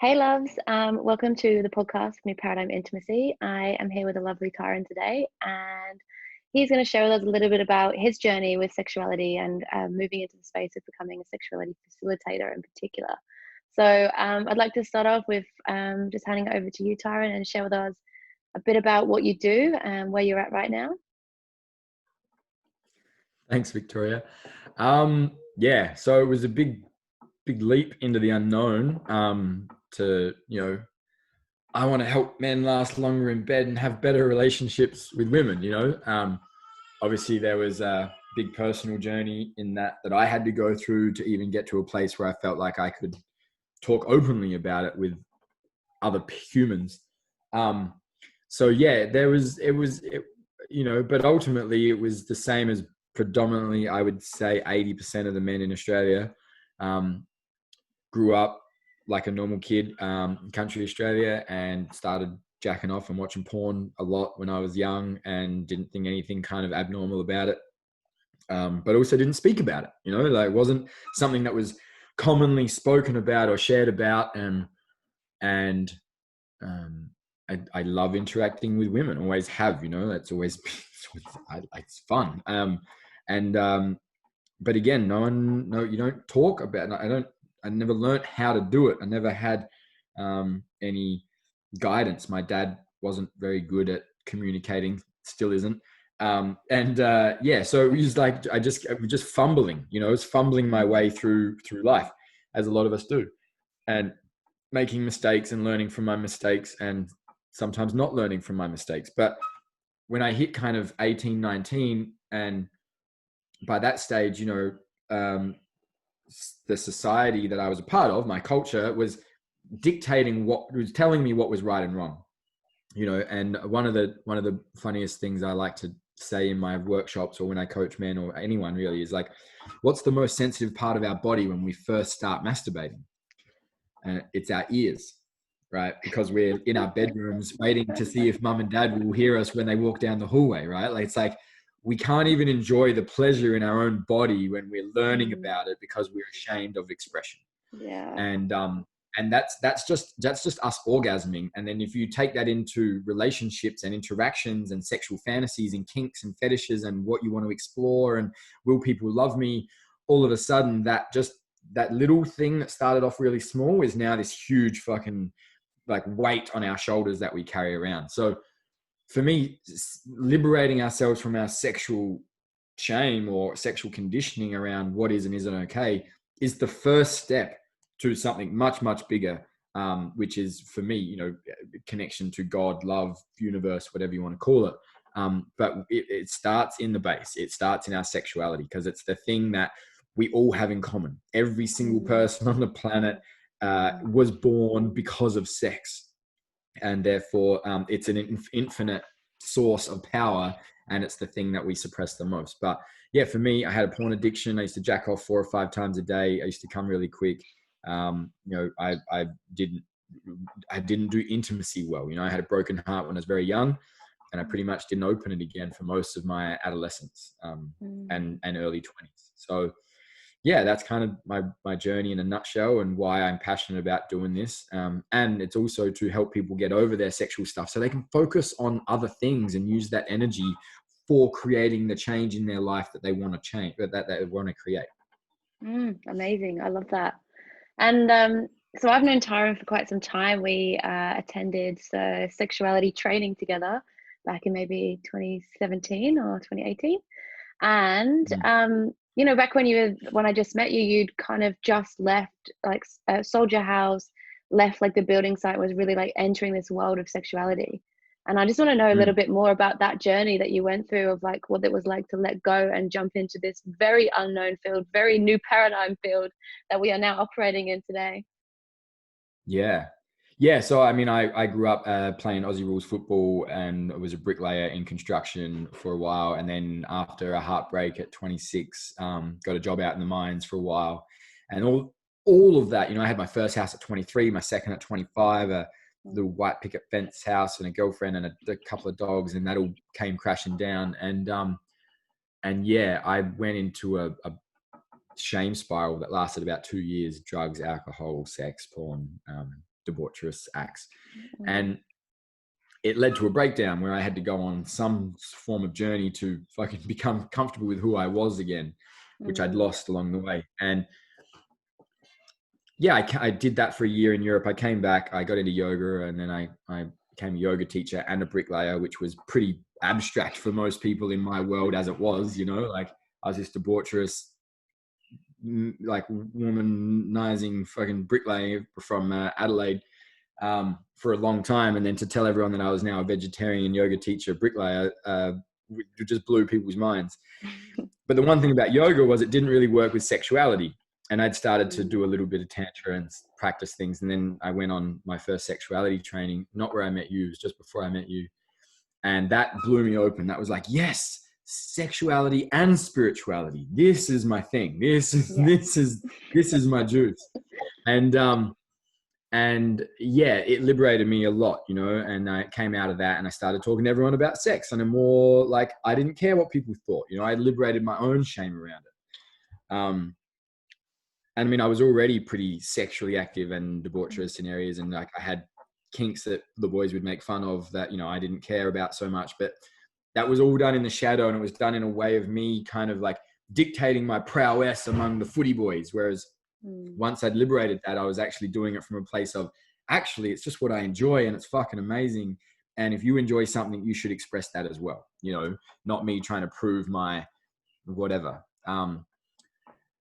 Hey loves, welcome to the podcast, New Paradigm Intimacy. I am here with a lovely Tyran today, and he's going to share with us a little bit about his journey with sexuality and moving into the space of becoming a sexuality facilitator in particular. So I'd like to start off with just handing it over to you, Tyran, and share with us a bit about what you do and where you're at right now. Thanks, Victoria. Yeah, so it was a big leap into the unknown. I want to help men last longer in bed and have better relationships with women. Obviously there was a big personal journey in that I had to go through to even get to a place where I felt like I could talk openly about it with other humans. So yeah, but ultimately it was the same as predominantly, I would say 80% of the men in Australia. Grew up like a normal kid in country Australia and started jacking off and watching porn a lot when I was young and didn't think anything kind of abnormal about it. But also didn't speak about it, it wasn't something that was commonly spoken about or shared about. And I love interacting with women, always have, that's always, it's fun. But again, you don't talk about it. I never learned how to do it. I never had any guidance. My dad wasn't very good at communicating, still isn't. So it was like, I was just fumbling, I was fumbling my way through life, as a lot of us do, and making mistakes and learning from my mistakes and sometimes not learning from my mistakes. But when I hit kind of 18, 19, and by that stage, the society that I was a part of, my culture, was dictating was telling me what was right and wrong, and one of the funniest things I like to say in my workshops or when I coach men or anyone really is like, what's the most sensitive part of our body when we first start masturbating? And it's our ears, right? Because we're in our bedrooms waiting to see if mum and dad will hear us when they walk down the hallway, right? Like, it's like we can't even enjoy the pleasure in our own body when we're learning about it because we're ashamed of expression. Yeah. And that's just us orgasming. And then if you take that into relationships and interactions and sexual fantasies and kinks and fetishes and what you want to explore and will people love me, all of a sudden that little thing that started off really small is now this huge fucking like weight on our shoulders that we carry around. So for me, liberating ourselves from our sexual shame or sexual conditioning around what is and isn't okay is the first step to something much, much bigger, which is, for me, connection to God, love, universe, whatever you want to call it. But it starts in the base. It starts in our sexuality because it's the thing that we all have in common. Every single person on the planet was born because of sex. And therefore, it's an infinite source of power, and it's the thing that we suppress the most. But yeah, for me, I had a porn addiction. I used to jack off 4 or 5 times a day. I used to come really quick. I didn't do intimacy well. I had a broken heart when I was very young, and I pretty much didn't open it again for most of my adolescence and early 20s. So yeah, that's kind of my journey in a nutshell and why I'm passionate about doing this. And it's also to help people get over their sexual stuff so they can focus on other things and use that energy for creating the change in their life that they want to change, that they want to create. Amazing. I love that. And so I've known Tyran for quite some time. We attended sexuality training together back in maybe 2017 or 2018. And back when I just met you, you'd kind of just left like Soldier House, left like the building site, was really like entering this world of sexuality. And I just want to know a little bit more about that journey that you went through, of like what it was like to let go and jump into this very unknown field, very new paradigm field that we are now operating in today. Yeah. So, I mean, I grew up playing Aussie rules football and was a bricklayer in construction for a while. And then after a heartbreak at 26, got a job out in the mines for a while. And all of that, I had my first house at 23, my second at 25, a little white picket fence house and a girlfriend and a couple of dogs, and that all came crashing down. And yeah, I went into a shame spiral that lasted about 2 years: drugs, alcohol, sex, porn, debaucherous acts. Mm. And it led to a breakdown where I had to go on some form of journey to fucking become comfortable with who I was again, which I'd lost along the way. And yeah, I did that for a year in Europe. I came back, I got into yoga, and then I became a yoga teacher and a bricklayer, which was pretty abstract for most people in my world as it was, you know, like I was this debaucherous, like womanizing fucking bricklayer from Adelaide for a long time. And then to tell everyone that I was now a vegetarian yoga teacher, bricklayer, just blew people's minds. But the one thing about yoga was it didn't really work with sexuality. And I'd started to do a little bit of Tantra and practice things. And then I went on my first sexuality training, not where I met you, it was just before I met you. And that blew me open. That was like, yes, sexuality and spirituality. This is my thing. This is my juice. And yeah, it liberated me a lot, you know, and I came out of that and I started talking to everyone about sex, and I'm more like, I didn't care what people thought, you know, I liberated my own shame around it. And I mean, I was already pretty sexually active and debaucherous in areas, and like I had kinks that the boys would make fun of that, you know, I didn't care about so much, but that was all done in the shadow, and it was done in a way of me kind of like dictating my prowess among the footy boys. Whereas once I'd liberated that, I was actually doing it from a place of, actually, it's just what I enjoy and it's fucking amazing. And if you enjoy something, you should express that as well, you know, not me trying to prove my whatever.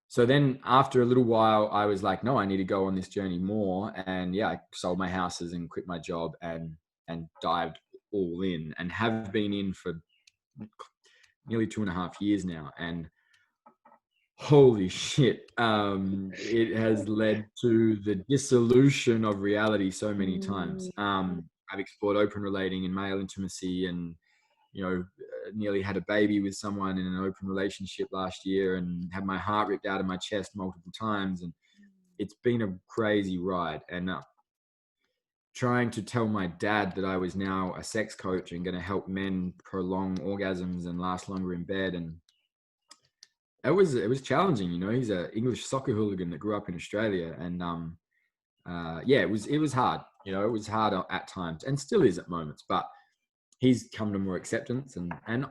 So then after a little while, I was like, no, I need to go on this journey more. And yeah, I sold my houses and quit my job and dived all in, and have been in for nearly 2.5 years now. And holy shit, it has led to the dissolution of reality so many times. I've explored open relating and male intimacy, and you know, nearly had a baby with someone in an open relationship last year, and had my heart ripped out of my chest multiple times. And it's been a crazy ride. And trying to tell my dad that I was now a sex coach and going to help men prolong orgasms and last longer in bed. And it was challenging, you know. He's an English soccer hooligan that grew up in Australia. And yeah, it was hard, you know. It was hard at times, and still is at moments, but he's come to more acceptance, and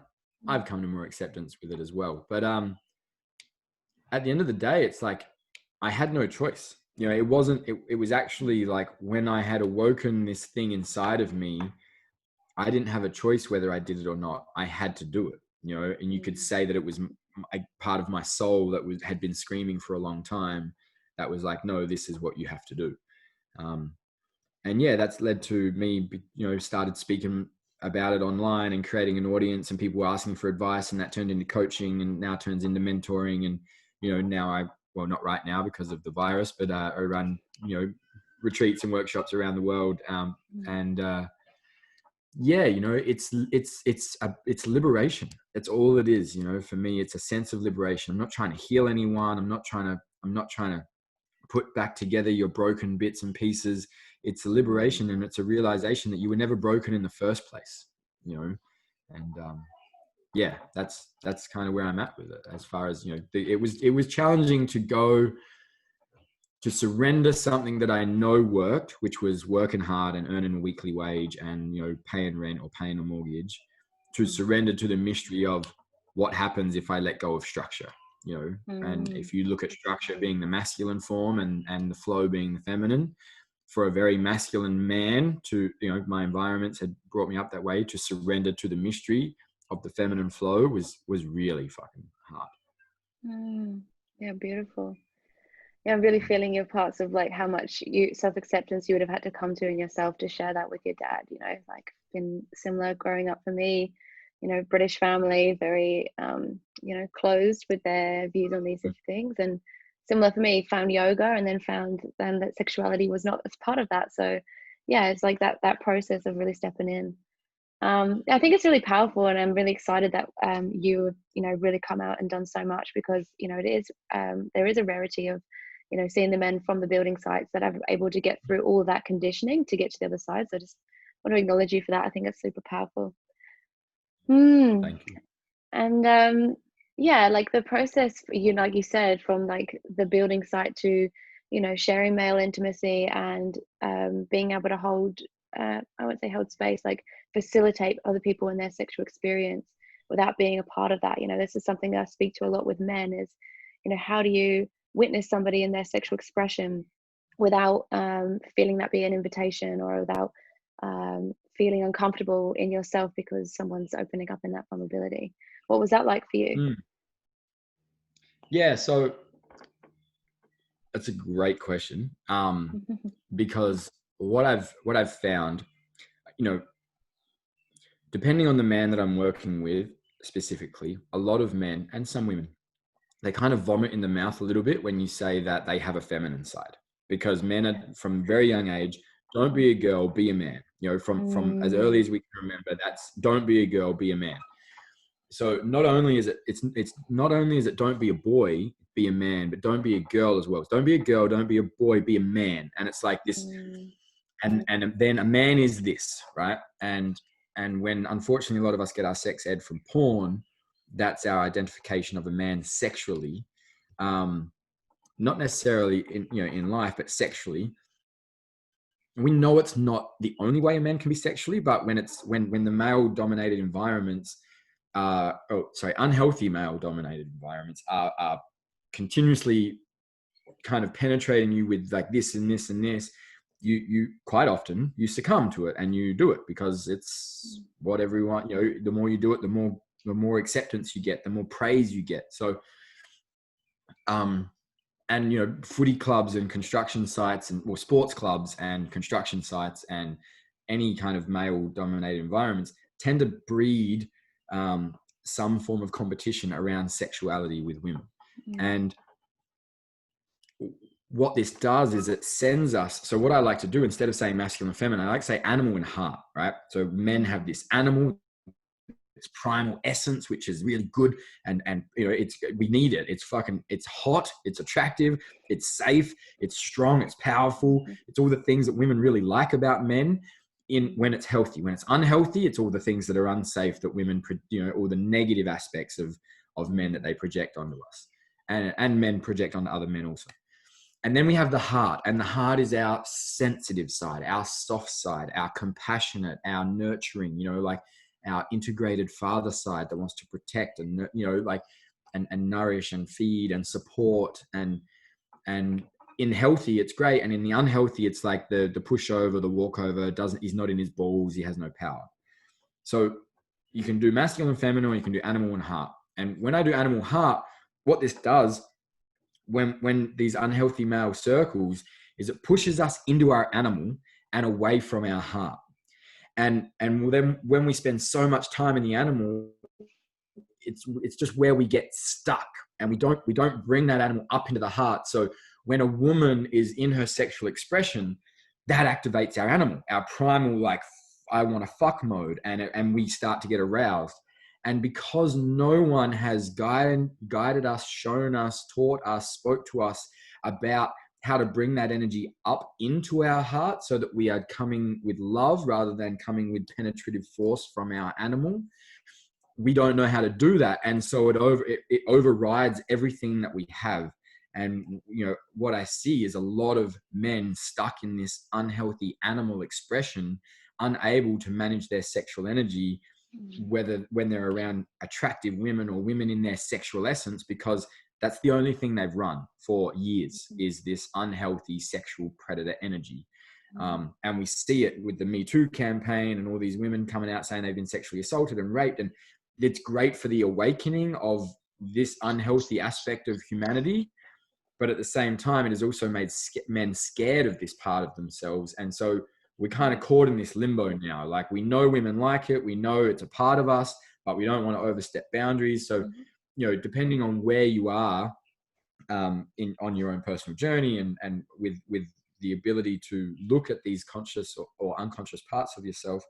I've come to more acceptance with it as well. But at the end of the day, it's like I had no choice. You know, it was actually like when I had awoken this thing inside of me, I didn't have a choice whether I did it or not. I had to do it, you know. And you could say that it was a part of my soul that had been screaming for a long time, that was like, no, this is what you have to do. And yeah, that's led to me, you know, started speaking about it online and creating an audience, and people were asking for advice, and that turned into coaching, and now turns into mentoring. And, you know, now well, not right now because of the virus, but I run, you know, retreats and workshops around the world. Yeah, you know, it's liberation. It's all it is, you know. For me, it's a sense of liberation. I'm not trying to heal anyone. I'm not trying to put back together your broken bits and pieces. It's a liberation, and it's a realization that you were never broken in the first place, you know. And yeah, that's kind of where I'm at with it. As far as, you know, it was challenging to surrender something that I know worked, which was working hard and earning a weekly wage and, you know, paying rent or paying a mortgage, to surrender to the mystery of what happens if I let go of structure, you know. And if you look at structure being the masculine form and the flow being the feminine, for a very masculine man to, you know, my environments had brought me up that way, to surrender to the mystery of the feminine flow was really fucking hard. Yeah, beautiful. Yeah, I'm really feeling your parts of like how much self-acceptance you would have had to come to in yourself to share that with your dad, you know. Like, been similar growing up for me, you know, British family, very you know, closed with their views on these things. And similar for me, found yoga and then found then that sexuality was not as part of that. So yeah, it's like that process of really stepping in. I think it's really powerful, and I'm really excited that you know, really come out and done so much, because, you know, it is there is a rarity of, you know, seeing the men from the building sites that are able to get through all of that conditioning to get to the other side. So I just want to acknowledge you for that. I think it's super powerful. Thank you. And yeah, like the process, you like you said, from like the building site to you know, sharing male intimacy and being able to hold, I won't say hold space, like facilitate other people in their sexual experience without being a part of that. You know, this is something that I speak to a lot with men is, you know, how do you witness somebody in their sexual expression without feeling that be an invitation, or without feeling uncomfortable in yourself because someone's opening up in that vulnerability? What was that like for you? Yeah, so that's a great question. Because what I've found, you know, depending on the man that I'm working with specifically, a lot of men and some women, they kind of vomit in the mouth a little bit when you say that they have a feminine side, because men are from very young age, don't be a girl, be a man. You know, from as early as we can remember, that's don't be a girl, be a man. So not only is it's not only is it don't be a boy, be a man, but don't be a girl as well. Don't be a girl, don't be a boy, be a man. And it's like this, and then a man is this, right? And when unfortunately a lot of us get our sex ed from porn, that's our identification of a man sexually, not necessarily in life, but sexually. We know it's not the only way a man can be sexually, but when the male dominated environments, unhealthy male dominated environments are continuously kind of penetrating you with like this and this and this, you quite often you succumb to it and you do it because it's what everyone, the more you do it, the more acceptance you get, the more praise you get. So and footy clubs and construction sites or sports clubs and construction sites and any kind of male dominated environments tend to breed some form of competition around sexuality with women. And what this does is it sends us, so what I like to do, instead of saying masculine and feminine, I like to say animal and heart, right? So men have this animal, its primal essence, which is really good, and we need it. It's hot, it's attractive, it's safe, it's strong, it's powerful. It's all the things that women really like about men when it's healthy. When it's unhealthy, it's all the things that are unsafe that women, all the negative aspects of men that they project onto us, and men project onto other men also. And then we have the heart, and the heart is our sensitive side, our soft side, our compassionate, our nurturing, like our integrated father side that wants to protect and, and nourish and feed and support. And in healthy, it's great. And in the unhealthy, it's like the pushover, the walkover, he's not in his balls. He has no power. So you can do masculine and feminine, or you can do animal and heart. And when I do animal heart, what this does, when these unhealthy male circles, is it pushes us into our animal and away from our heart. And then when we spend so much time in the animal, it's just where we get stuck, and we don't bring that animal up into the heart. So when a woman is in her sexual expression, that activates our animal, our primal, like, I want to fuck mode, and we start to get aroused. And because no one has guided us, shown us, taught us, spoke to us about how to bring that energy up into our heart so that we are coming with love rather than coming with penetrative force from our animal, we don't know how to do that. And so it overrides everything that we have. And what I see is a lot of men stuck in this unhealthy animal expression, unable to manage their sexual energy, whether when they're around attractive women or women in their sexual essence, because that's the only thing they've run for years, is this unhealthy sexual predator energy. And we see it with the Me Too campaign and all these women coming out saying they've been sexually assaulted and raped. And it's great for the awakening of this unhealthy aspect of humanity. But at the same time, it has also made men scared of this part of themselves. And so we're kind of caught in this limbo now. Like, we know women like it, we know it's a part of us, but we don't want to overstep boundaries. So, depending on where you are on your own personal journey, and with the ability to look at these conscious or unconscious parts of yourself,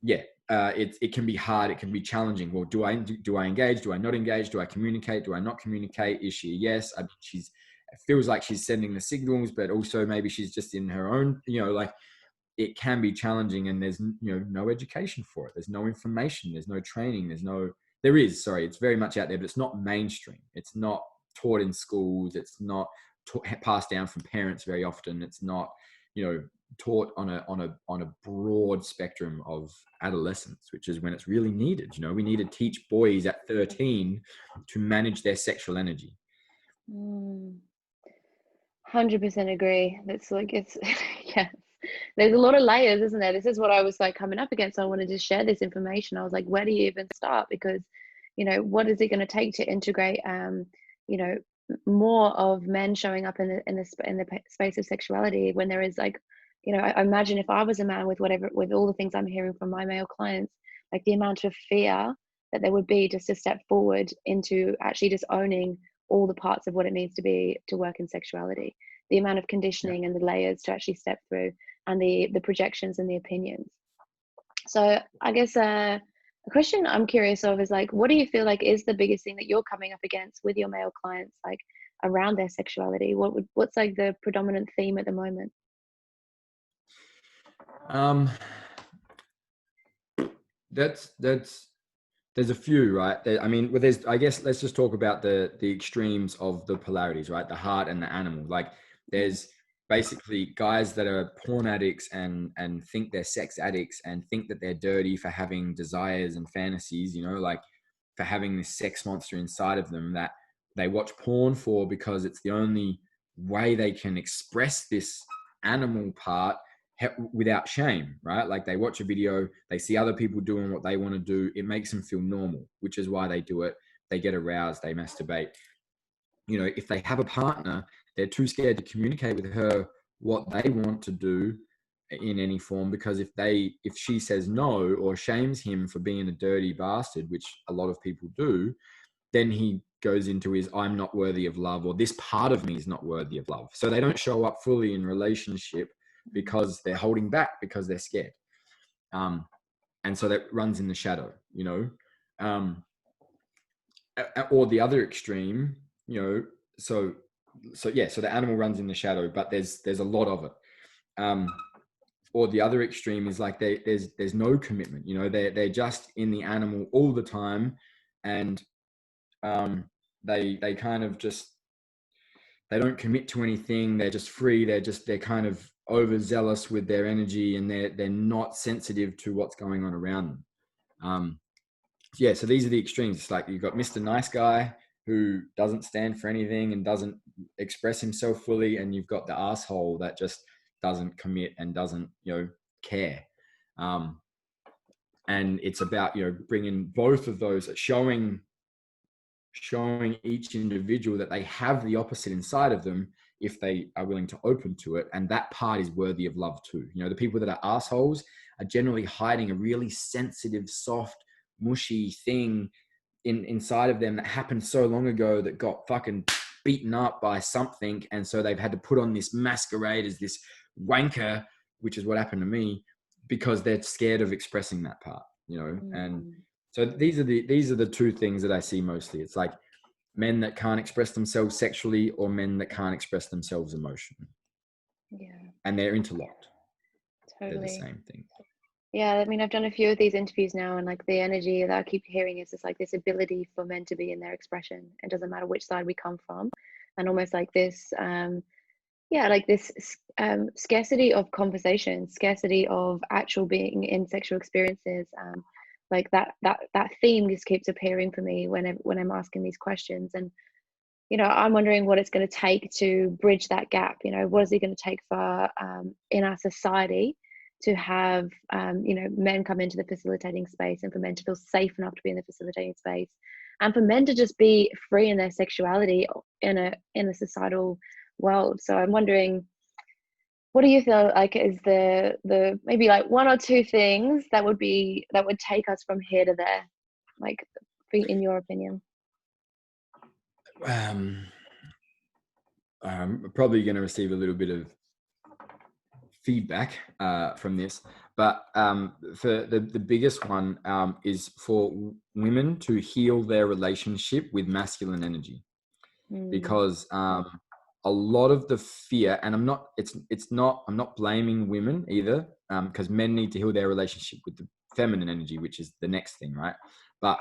it can be hard. It can be challenging. Well, do I engage? Do I not engage? Do I communicate? Do I not communicate? Is she a yes? It feels like she's sending the signals, but also maybe she's just in her own, it can be challenging, and there's no education for it. There's no information. There's no training. It's very much out there, but it's not mainstream. It's not taught in schools. It's not passed down from parents very often. It's not, you know, taught on a broad spectrum of adolescence, which is when it's really needed. You know, we need to teach boys at 13 to manage their sexual energy. 100% agree. That's like, it's yes, there's a lot of layers, isn't there? This is what I was like coming up against. I wanted to share this information. I was like, where do you even start? Because, you know, what is it going to take to integrate you know, more of men showing up in the space of sexuality, when there is like, you know, I imagine if I was a man with all the things I'm hearing from my male clients, like the amount of fear that there would be just to step forward into actually just owning all the parts of what it means to work in sexuality, the amount of conditioning and the layers to actually step through, and the projections and the opinions. So I guess a question I'm curious of is like, what do you feel like is the biggest thing that you're coming up against with your male clients, like around their sexuality? What's like the predominant theme at the moment? There's a few, right? I mean, well, I guess let's just talk about the extremes of the polarities, right? The heart and the animal. Like, there's basically guys that are porn addicts and think they're sex addicts and think that they're dirty for having desires and fantasies, you know, like for having this sex monster inside of them that they watch porn for, because it's the only way they can express this animal part without shame, right? Like, they watch a video, they see other people doing what they want to do, it makes them feel normal, which is why they do it. They get aroused, they masturbate. You know, if they have a partner, they're too scared to communicate with her what they want to do in any form, because if she says no or shames him for being a dirty bastard, which a lot of people do, then he goes into his I'm not worthy of love, or this part of me is not worthy of love. So they don't show up fully in relationship because they're holding back, because they're scared. And so that runs in the shadow, you know. Or the other extreme, you know, so the animal runs in the shadow, but there's a lot of it. Or the other extreme is like there's no commitment, you know, they're just in the animal all the time, and they kind of just, they don't commit to anything. They're just free. They're kind of overzealous with their energy, and they're not sensitive to what's going on around them. Yeah, so these are the extremes. It's like you've got Mr. Nice Guy who doesn't stand for anything and doesn't express himself fully, and you've got the asshole that just doesn't commit and doesn't, you know, care. And it's about, you know, bringing both of those, showing each individual that they have the opposite inside of them if they are willing to open to it, and that part is worthy of love too. You know, the people that are assholes are generally hiding a really sensitive, soft, mushy thing inside of them that happened so long ago, that got fucking beaten up by something, and so they've had to put on this masquerade as this wanker, which is what happened to me, because they're scared of expressing that part, you know. And so these are the two things that I see mostly. It's like men that can't express themselves sexually, or men that can't express themselves emotionally. Yeah, and they're interlocked. totally. They're the same thing. Yeah, I mean, I've done a few of these interviews now, and like the energy that I keep hearing is just like this ability for men to be in their expression. It doesn't matter which side we come from, and almost like this, like this scarcity of conversation, scarcity of actual being in sexual experiences. Like that theme just keeps appearing for me when I'm asking these questions, and you know, I'm wondering what it's going to take to bridge that gap. You know, what is it going to take for in our society to have you know, men come into the facilitating space, and for men to feel safe enough to be in the facilitating space, and for men to just be free in their sexuality in a societal world. So I'm wondering, what do you feel like is the maybe like one or two things that would take us from here to there, like in your opinion? I'm probably going to receive a little bit of feedback from this, but for the biggest one is for women to heal their relationship with masculine energy, because a lot of the fear, and I'm not blaming women either, because men need to heal their relationship with the feminine energy, which is the next thing, right? But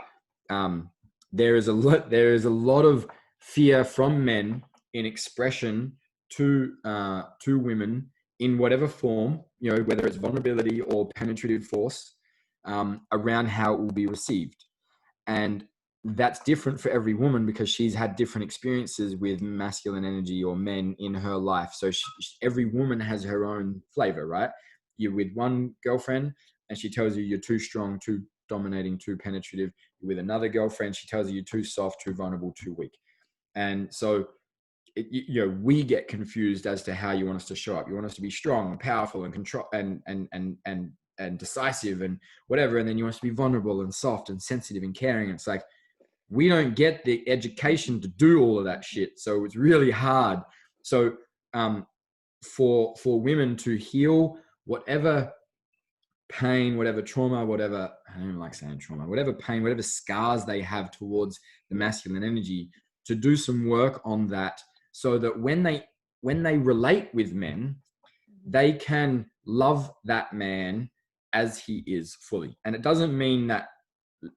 there is a lot of fear from men in expression to women in whatever form, you know, whether it's vulnerability or penetrative force, around how it will be received. And that's different for every woman because she's had different experiences with masculine energy or men in her life. So every woman has her own flavor, right? You're with one girlfriend and she tells you you're too strong, too dominating, too penetrative. You're with another girlfriend, she tells you you're too soft, too vulnerable, too weak. And so you know, we get confused as to how you want us to show up. You want us to be strong and powerful and control and decisive and whatever, and then you want us to be vulnerable and soft and sensitive and caring. It's like, we don't get the education to do all of that shit, so it's really hard. So for women to heal whatever pain, whatever trauma, whatever, I don't even like saying trauma, whatever pain, whatever scars they have towards the masculine energy, to do some work on that, so that when they relate with men, they can love that man as he is fully. And it doesn't mean that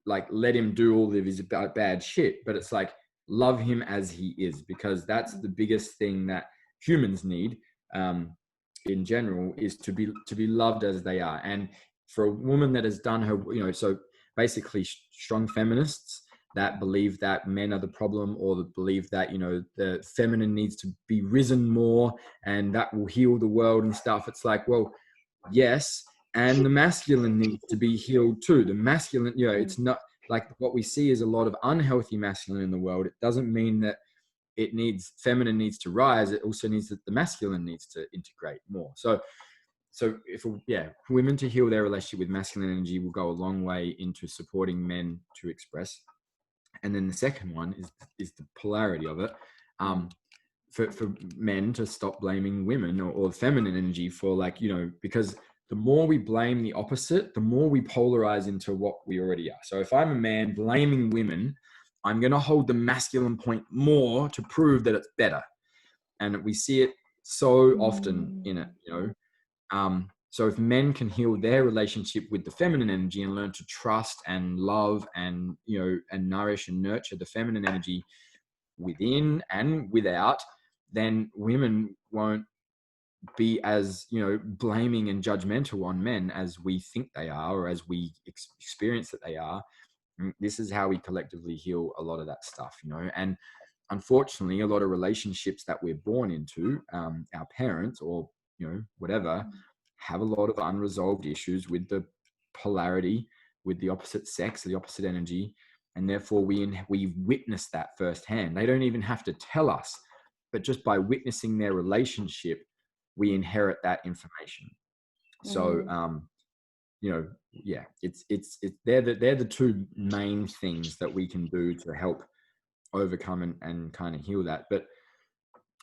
like let him do all of his bad shit, but it's like love him as he is, because that's the biggest thing that humans need in general, is to be loved as they are. And for a woman that has done her, you know, so basically strong feminists that believe that men are the problem, or that believe that, you know, the feminine needs to be risen more and that will heal the world and stuff. It's like, well, yes, and the masculine needs to be healed too. The masculine, you know, it's not like what we see is a lot of unhealthy masculine in the world. It doesn't mean that it needs, feminine needs to rise. It also needs that the masculine needs to integrate more. So if women to heal their relationship with masculine energy will go a long way into supporting men to express. And then the second one is the polarity of it. For men to stop blaming women or feminine energy for, like, you know, because the more we blame the opposite, the more we polarize into what we already are. So if I'm a man blaming women, I'm going to hold the masculine point more to prove that it's better. And we see it so often in it, you know. So if men can heal their relationship with the feminine energy and learn to trust and love and, you know, and nourish and nurture the feminine energy within and without, then women won't be as, you know, blaming and judgmental on men as we think they are, or as we experience that they are. And this is how we collectively heal a lot of that stuff, you know. And unfortunately, a lot of relationships that we're born into, our parents or, you know, whatever, have a lot of unresolved issues with the polarity, with the opposite sex, the opposite energy. And therefore we witness that firsthand. They don't even have to tell us, but just by witnessing their relationship, we inherit that information. So, you know, yeah, they're the two main things that we can do to help overcome and kind of heal that. But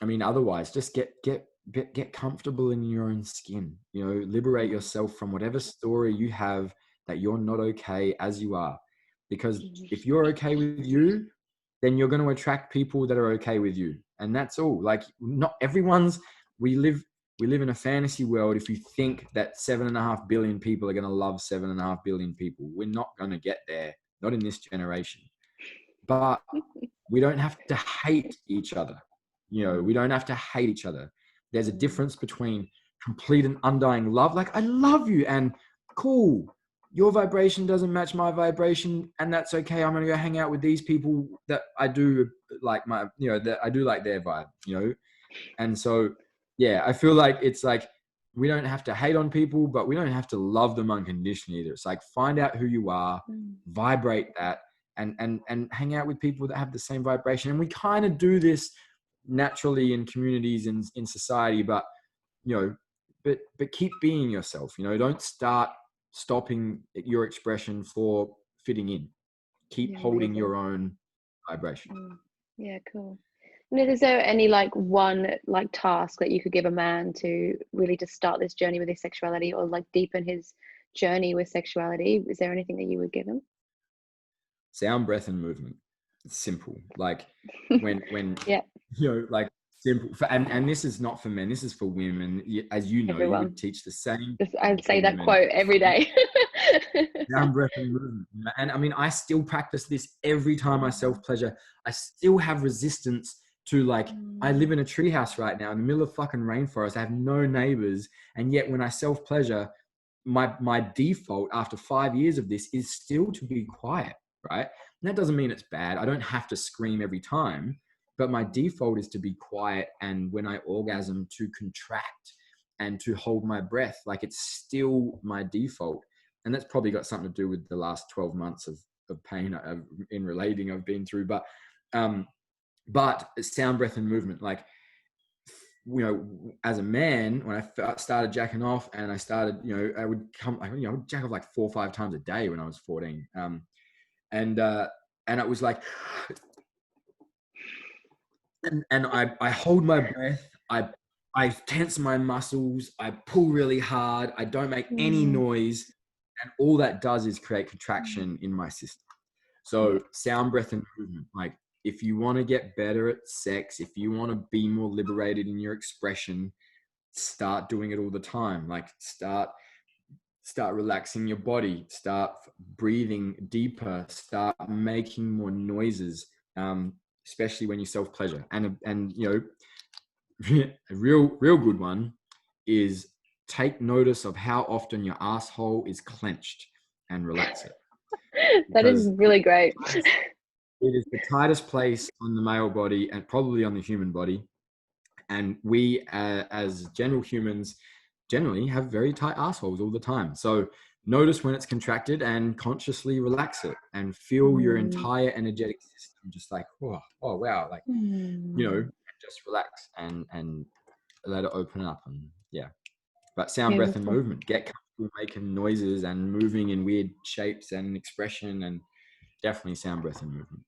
I mean, otherwise, just get comfortable in your own skin, you know, liberate yourself from whatever story you have that you're not okay as you are. Because if you're okay with you, then you're going to attract people that are okay with you. And that's all. Like, not everyone's, we live in a fantasy world. If you think that 7.5 billion people are going to love 7.5 billion people, we're not going to get there. Not in this generation. But we don't have to hate each other. You know, we don't have to hate each other. There's a difference between complete and undying love. Like, I love you, and cool, your vibration doesn't match my vibration, and that's okay. I'm going to go hang out with these people that I do like that I do like their vibe, you know? And so, yeah, I feel like it's like, we don't have to hate on people, but we don't have to love them unconditionally either. It's like, find out who you are, vibrate that, and hang out with people that have the same vibration. And we kind of do this naturally in communities and in society, but, you know, but keep being yourself, you know, don't stopping your expression for fitting in. Keep holding your own vibration. Yeah, cool. And is there any like one like task that you could give a man to really just start this journey with his sexuality, or like deepen his journey with sexuality? Is there anything that you would give him? Sound, breath, and movement. It's simple. Like when yeah, you know, like simple. And this is not for men. This is for women. As you know, everyone. You would teach the same. I'd say that quote every day. Sound, breath, and movement. And I mean, I still practice this every time I self-pleasure. I still have resistance to like, I live in a treehouse right now in the middle of fucking rainforest. I have no neighbors. And yet when I self-pleasure, my default after 5 years of this is still to be quiet, right? And that doesn't mean it's bad. I don't have to scream every time, but my default is to be quiet. And when I orgasm, to contract and to hold my breath. Like, it's still my default. And that's probably got something to do with the last 12 months of pain in relating I've been through. But sound, breath, and movement, like, you know, as a man, when I started jacking off, and I started, you know, I would jack off like 4 or 5 times a day when I was 14. And it was like, and I hold my breath. I tense my muscles. I pull really hard. I don't make any noise. And all that does is create contraction in my system. So sound, breath, and movement, like, if you want to get better at sex, if you want to be more liberated in your expression, start doing it all the time. Like, start relaxing your body, start breathing deeper, start making more noises, especially when you self-pleasure. And you know, a real good one is take notice of how often your asshole is clenched and relax it. That is really great. It is the tightest place on the male body and probably on the human body. And we, as general humans, generally have very tight assholes all the time. So notice when it's contracted and consciously relax it and feel your entire energetic system just like, oh wow, like, you know, just relax and let it open up. And yeah, but sound, breath, and movement. Get comfortable making noises and moving in weird shapes and expression, and definitely sound, breath, and movement.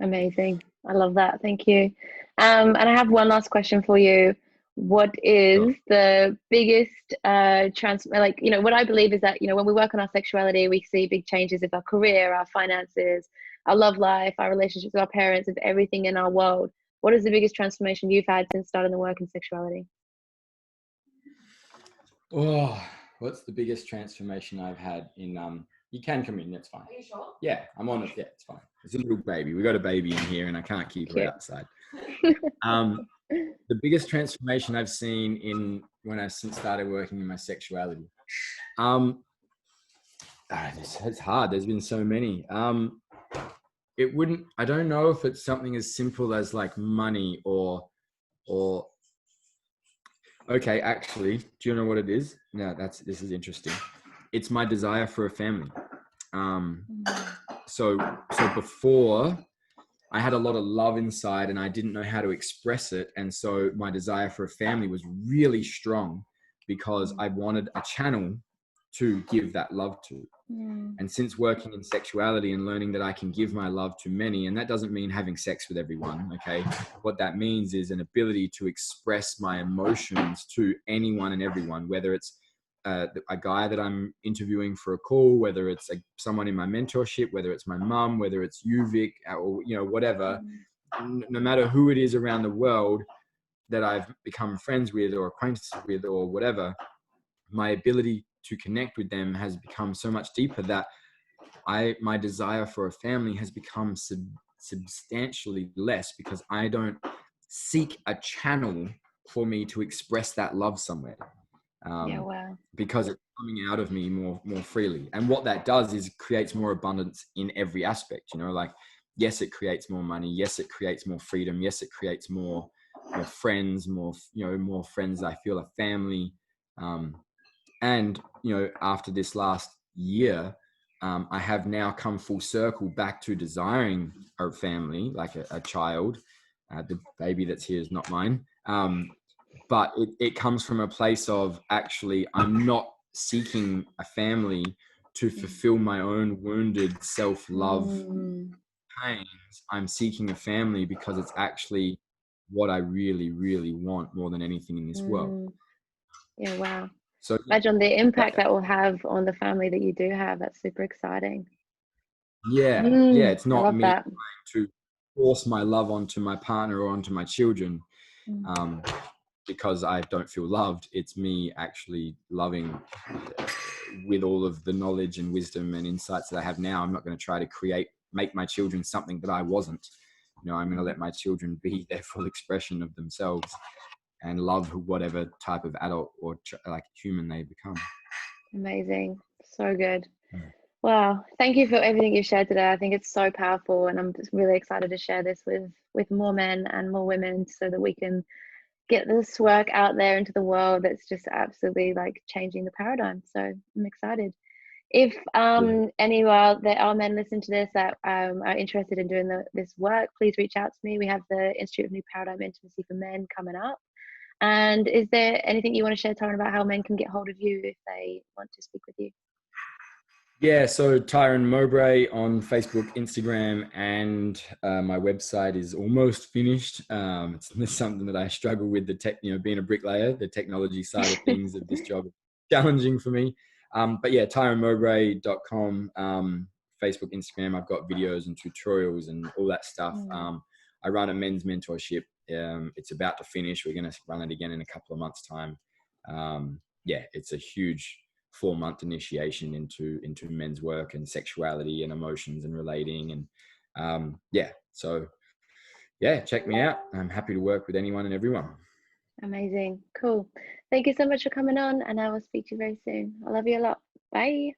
Amazing. I love that. Thank you. And I have one last question for you. What is the biggest like, you know, what I believe is that, you know, when we work on our sexuality, we see big changes with our career, our finances, our love life, our relationships with our parents, with everything in our world. What is the biggest transformation you've had since starting the work in sexuality? Oh, what's the biggest transformation I've had in you can come in, that's fine. Are you sure? Yeah, I'm on it. Yeah, it's fine. It's a little baby. We got a baby in here and I can't keep her outside. The biggest transformation I've seen in when I since started working in my sexuality. It's hard. There's been so many. I don't know if it's something as simple as like money or okay, actually, do you know what it is? No, this is interesting. It's my desire for a family. So before, I had a lot of love inside and I didn't know how to express it. And so my desire for a family was really strong because I wanted a channel to give that love to. And since working in sexuality and learning that I can give my love to many, and that doesn't mean having sex with everyone, okay? What that means is an ability to express my emotions to anyone and everyone, whether it's a guy that I'm interviewing for a call, whether it's someone in my mentorship, whether it's my mum, whether it's you, Vic, or, you know, whatever, no matter who it is around the world that I've become friends with or acquaintances with or whatever, my ability to connect with them has become so much deeper that my desire for a family has become substantially less because I don't seek a channel for me to express that love somewhere. Because it's coming out of me more freely. And what that does is creates more abundance in every aspect, you know, like, yes, it creates more money. Yes, it creates more freedom. Yes, it creates more friends, more friends. I feel a family. And, you know, after this last year, I have now come full circle back to desiring a family, like a child. The baby that's here is not mine. But it comes from a place of actually, I'm not seeking a family to fulfill my own wounded self-love pains. I'm seeking a family because it's actually what I really, really want more than anything in this world. Yeah, wow. So imagine the impact that will have on the family that you do have. That's super exciting. Yeah, it's not me trying to force my love onto my partner or onto my children. Because I don't feel loved. It's me actually loving with all of the knowledge and wisdom and insights that I have now. I'm not going to try to make my children something that I wasn't. You know, I'm going to let my children be their full expression of themselves and love whatever type of adult or like human they become. Amazing. So good. Wow. Thank you for everything you've shared today. I think it's so powerful, and I'm just really excited to share this with more men and more women so that we can get this work out there into the world that's just absolutely like changing the paradigm. So I'm excited. If any of our men listen to this that are interested in doing this work, please reach out to me. We have the Institute of New Paradigm Intimacy for Men coming up. And is there anything you want to share, Tyran, about how men can get hold of you if they want to speak with you? Yeah, so Tyran Mowbray on Facebook, Instagram, and my website is almost finished. It's something that I struggle with, being a bricklayer, the technology side of things of this job is challenging for me. But yeah, tyranmowbray.com, Facebook, Instagram, I've got videos and tutorials and all that stuff. I run a men's mentorship. It's about to finish. We're going to run it again in a couple of months' time. Yeah, it's a huge 4-month initiation into men's work and sexuality and emotions and relating. And so check me out. I'm happy to work with anyone and everyone. Amazing. Cool. Thank you so much for coming on, and I will speak to you very soon. I love you a lot. Bye.